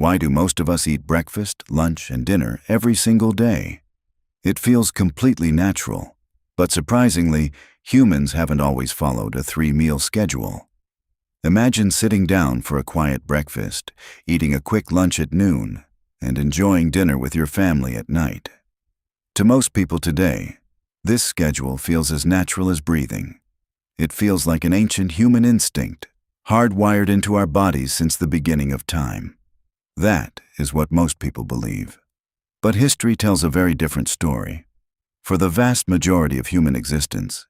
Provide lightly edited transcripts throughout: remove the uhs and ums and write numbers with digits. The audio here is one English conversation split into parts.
Why do most of us eat breakfast, lunch, and dinner every single day? It feels completely natural, but surprisingly, humans haven't always followed a 3-meal schedule. Imagine sitting down for a quiet breakfast, eating a quick lunch at noon, and enjoying dinner with your family at night. To most people today, this schedule feels as natural as breathing. It feels like an ancient human instinct, hardwired into our bodies since the beginning of time. That is what most people believe. But history tells a very different story. For the vast majority of human existence,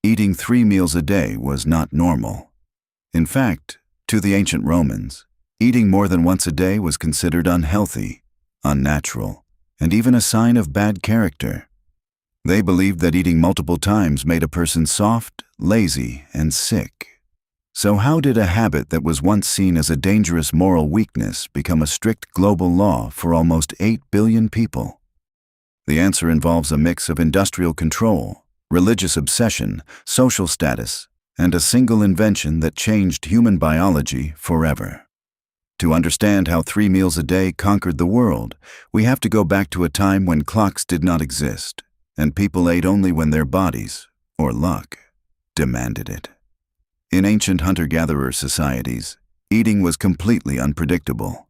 eating 3 meals a day was not normal. In fact, to the ancient Romans, eating more than once a day was considered unhealthy, unnatural, and even a sign of bad character. They believed that eating multiple times made a person soft, lazy, and sick. So how did a habit that was once seen as a dangerous moral weakness become a strict global law for almost 8 billion people? The answer involves a mix of industrial control, religious obsession, social status, and a single invention that changed human biology forever. To understand how 3 meals a day conquered the world, we have to go back to a time when clocks did not exist, and people ate only when their bodies, or luck, demanded it. In ancient hunter-gatherer societies, eating was completely unpredictable.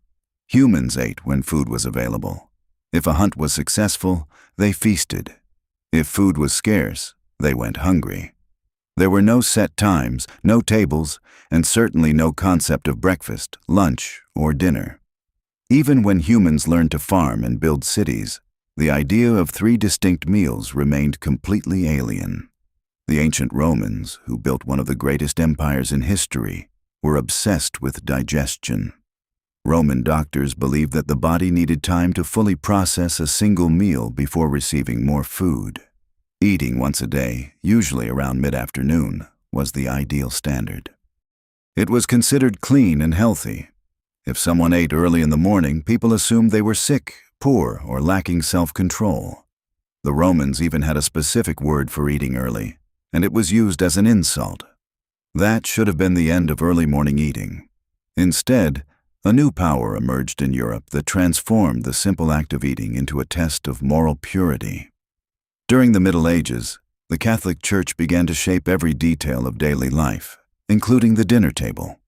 Humans ate when food was available. If a hunt was successful, they feasted. If food was scarce, they went hungry. There were no set times, no tables, and certainly no concept of breakfast, lunch, or dinner. Even when humans learned to farm and build cities, the idea of 3 distinct meals remained completely alien. The ancient Romans, who built one of the greatest empires in history, were obsessed with digestion. Roman doctors believed that the body needed time to fully process a single meal before receiving more food. Eating once a day, usually around mid-afternoon, was the ideal standard. It was considered clean and healthy. If someone ate early in the morning, people assumed they were sick, poor, or lacking self-control. The Romans even had a specific word for eating early, and it was used as an insult. That should have been the end of early morning eating. Instead, a new power emerged in Europe that transformed the simple act of eating into a test of moral purity. During the Middle Ages, the Catholic Church began to shape every detail of daily life, including the dinner table.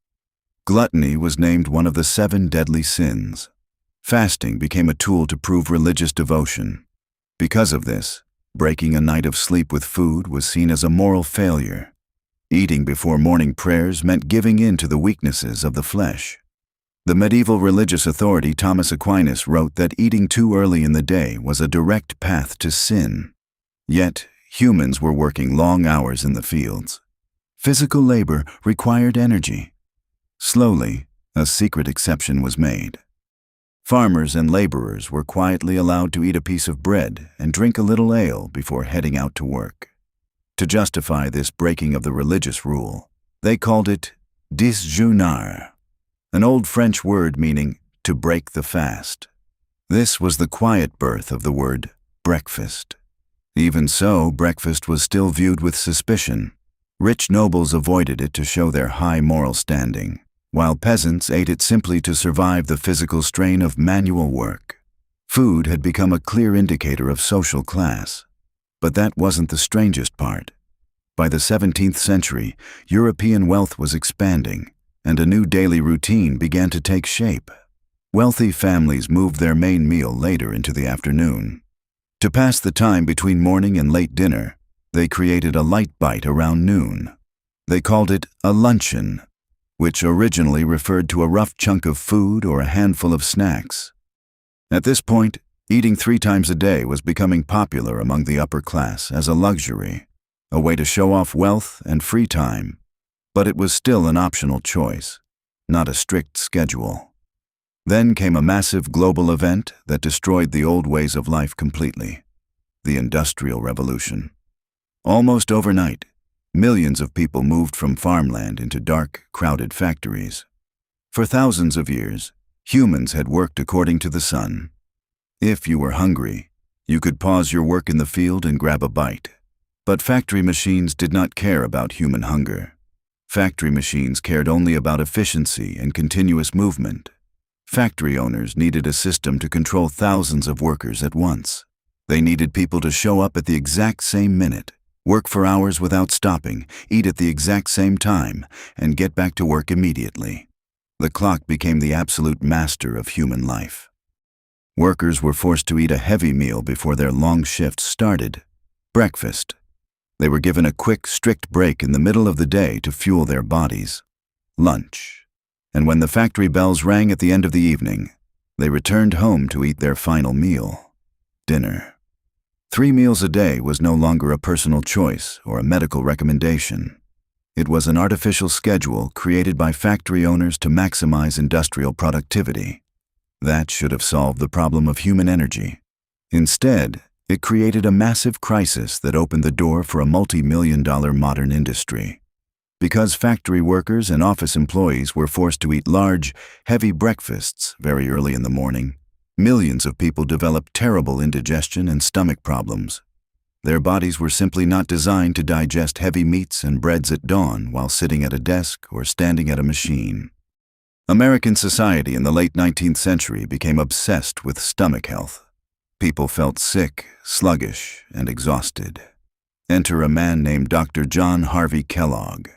Gluttony was named one of the 7 deadly sins. Fasting became a tool to prove religious devotion. Because of this, breaking a night of sleep with food was seen as a moral failure. Eating before morning prayers meant giving in to the weaknesses of the flesh. The medieval religious authority Thomas Aquinas wrote that eating too early in the day was a direct path to sin. Yet, humans were working long hours in the fields. Physical labor required energy. Slowly, a secret exception was made. Farmers and laborers were quietly allowed to eat a piece of bread and drink a little ale before heading out to work. To justify this breaking of the religious rule, they called it disjeûner, an old French word meaning to break the fast. This was the quiet birth of the word breakfast. Even so, breakfast was still viewed with suspicion. Rich nobles avoided it to show their high moral standing, while peasants ate it simply to survive the physical strain of manual work. Food had become a clear indicator of social class. But that wasn't the strangest part. By the 17th century, European wealth was expanding, and a new daily routine began to take shape. Wealthy families moved their main meal later into the afternoon. To pass the time between morning and late dinner, they created a light bite around noon. They called it a luncheon, which originally referred to a rough chunk of food or a handful of snacks. At this point, eating 3 times a day was becoming popular among the upper class as a luxury, a way to show off wealth and free time. But it was still an optional choice, not a strict schedule. Then came a massive global event that destroyed the old ways of life completely: the Industrial Revolution. Almost overnight, millions of people moved from farmland into dark, crowded factories. For thousands of years, humans had worked according to the sun. If you were hungry, you could pause your work in the field and grab a bite. But factory machines did not care about human hunger. Factory machines cared only about efficiency and continuous movement. Factory owners needed a system to control thousands of workers at once. They needed people to show up at the exact same minute, work for hours without stopping, eat at the exact same time, and get back to work immediately. The clock became the absolute master of human life. Workers were forced to eat a heavy meal before their long shifts started, breakfast. They were given a quick, strict break in the middle of the day to fuel their bodies, lunch. And when the factory bells rang at the end of the evening, they returned home to eat their final meal, dinner. 3 meals a day was no longer a personal choice or a medical recommendation. It was an artificial schedule created by factory owners to maximize industrial productivity. That should have solved the problem of human energy. Instead, it created a massive crisis that opened the door for a multi-million-dollar modern industry. Because factory workers and office employees were forced to eat large, heavy breakfasts very early in the morning, millions of people developed terrible indigestion and stomach problems. Their bodies were simply not designed to digest heavy meats and breads at dawn while sitting at a desk or standing at a machine. American society in the late 19th century became obsessed with stomach health. People felt sick, sluggish, and exhausted. Enter a man named Dr. John Harvey Kellogg.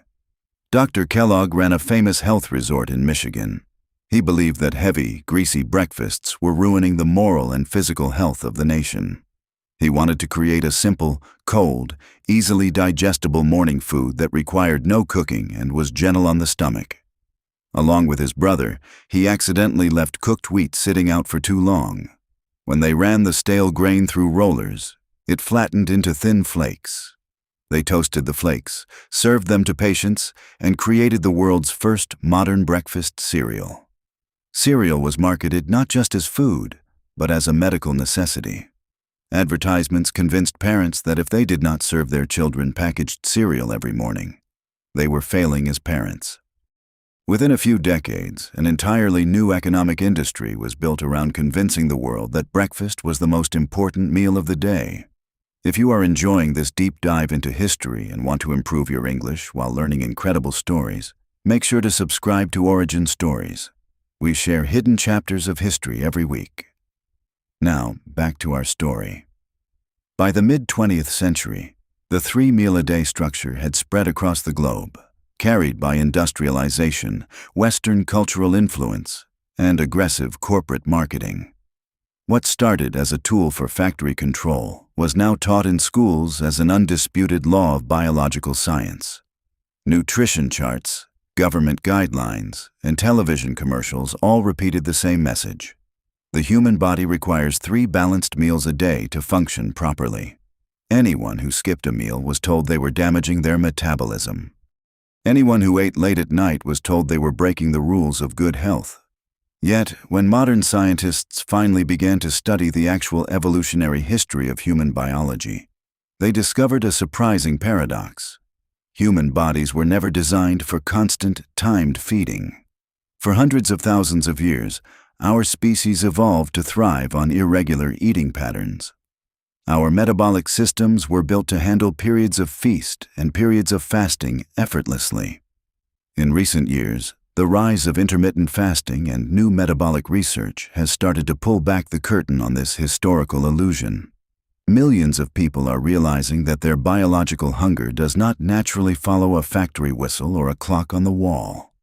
Dr. Kellogg ran a famous health resort in Michigan. He believed that heavy, greasy breakfasts were ruining the moral and physical health of the nation. He wanted to create a simple, cold, easily digestible morning food that required no cooking and was gentle on the stomach. Along with his brother, he accidentally left cooked wheat sitting out for too long. When they ran the stale grain through rollers, it flattened into thin flakes. They toasted the flakes, served them to patients, and created the world's first modern breakfast cereal. Cereal was marketed not just as food, but as a medical necessity. Advertisements convinced parents that if they did not serve their children packaged cereal every morning, they were failing as parents. Within a few decades, an entirely new economic industry was built around convincing the world that breakfast was the most important meal of the day. If you are enjoying this deep dive into history and want to improve your English while learning incredible stories, make sure to subscribe to Origin Stories. We share hidden chapters of history every week. Now, back to our story. By the mid-20th century, the 3-meal-a-day structure had spread across the globe, carried by industrialization, Western cultural influence, and aggressive corporate marketing. What started as a tool for factory control was now taught in schools as an undisputed law of biological science. Nutrition charts, government guidelines, and television commercials all repeated the same message. The human body requires 3 balanced meals a day to function properly. Anyone who skipped a meal was told they were damaging their metabolism. Anyone who ate late at night was told they were breaking the rules of good health. Yet, when modern scientists finally began to study the actual evolutionary history of human biology, they discovered a surprising paradox. Human bodies were never designed for constant, timed feeding. For hundreds of thousands of years, our species evolved to thrive on irregular eating patterns. Our metabolic systems were built to handle periods of feast and periods of fasting effortlessly. In recent years, the rise of intermittent fasting and new metabolic research has started to pull back the curtain on this historical illusion. Millions of people are realizing that their biological hunger does not naturally follow a factory whistle or a clock on the wall.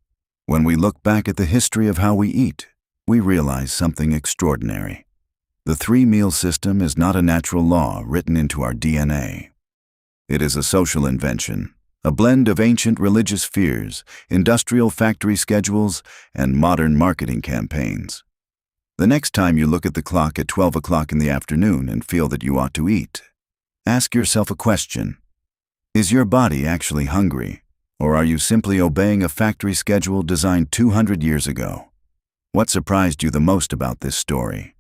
When we look back at the history of how we eat, we realize something extraordinary. The 3-meal system is not a natural law written into our DNA. It is a social invention, a blend of ancient religious fears, industrial factory schedules, and modern marketing campaigns. The next time you look at the clock at 12 o'clock in the afternoon and feel that you ought to eat, ask yourself a question. Is your body actually hungry, or are you simply obeying a factory schedule designed 200 years ago? What surprised you the most about this story?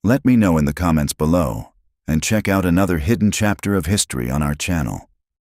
Let me know in the comments below, and check out another hidden chapter of history on our channel.